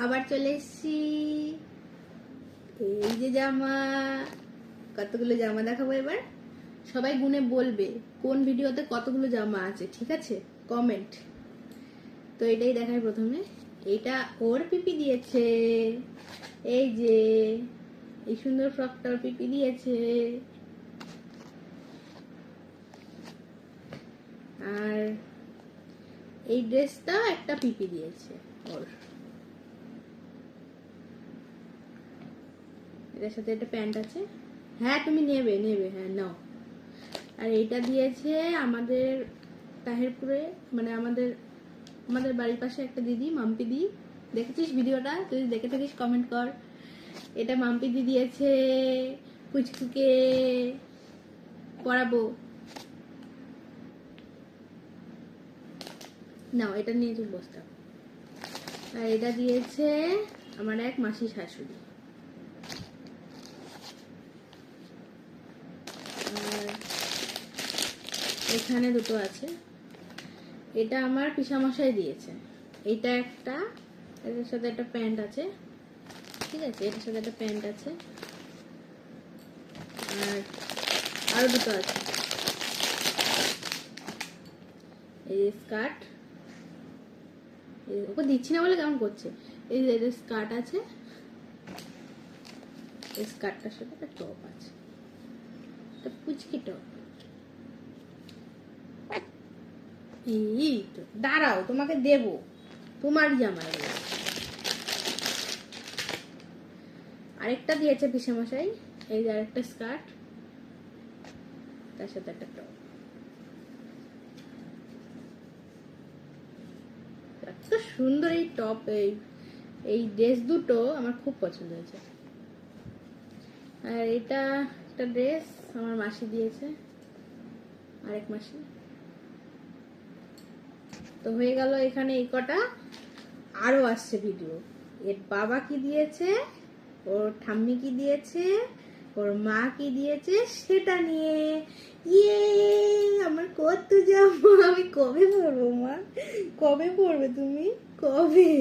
আবার চলে এসেছি। এই যে জামা, কতগুলো জামা দেখাবো এবার। সবাই গুনে বলবে কোন ভিডিওতে কতগুলো জামা আছে, ঠিক আছে? কমেন্ট। তো এটাই দেখাই প্রথমে। এটা ওর পিপি দিয়েছে, এই যে এই সুন্দর ফ্রকটার পিপি দিয়েছে। আর এই ড্রেসটা একটা পিপি দিয়েছে ওর। এটার সাথে একটা প্যান্ট আছে। হ্যাঁ তুমি নেবে নেবে, হ্যাঁ নাও। আর এইটা দিয়েছে আমাদের তাহিরপুরে, মানে আমাদের আমাদের বাড়ির পাশে একটা দিদি, মাম্পি দি। দেখেছিস ভিডিওটা? তুই দেখে থাকিস কমেন্ট কর। এটা মাম্পি দি দিয়েছে পুচকুকে পরাবো। নাও এটা নিয়ে তুই বসতাম। আর এটা দিয়েছে আমার এক মাসি শাশুড়ি। আর এখানে দুটো আছে। এটা আমার পিসামশাই দিয়েছে। এইটা একটা, এটার সাথে একটা প্যান্ট আছে, ঠিক আছে? এটার সাথে একটা প্যান্ট আছে। আর আরো দুটো আছে। এই যে স্কার্ট, ওকে দিচ্ছি না বলে কেমন করছে। এই যে স্কার্ট আছে, এই স্কার্টটার সাথে একটা টপ আছে, একটা পুচকি টপ। এই তো দাঁড়াও, তোমাকে দেব, তোমার জামা। আরেকটা দিয়েছে পিসেমশাই, এই যে আরেকটা স্কার্ট, তার সাথে একটা টপ। এত সুন্দর এই টপ, এই ড্রেস দুটো আমার খুব পছন্দ হয়েছে। আর এটা একটা ড্রেস আমার মাসি দিয়েছে, আরেক মাসি। তো হয়ে গেল এখানে এই কটা। আরো আসছে ভিডিও। এর বাবা কি দিয়েছে, ওর ঠাম্মি কি দিয়েছে, ওর মা কি দিয়েছে সেটা নিয়ে। ইয়ে, আমার কত জামা, আমি কবে পরবো মা? কবে পরবে তুমি? কবে?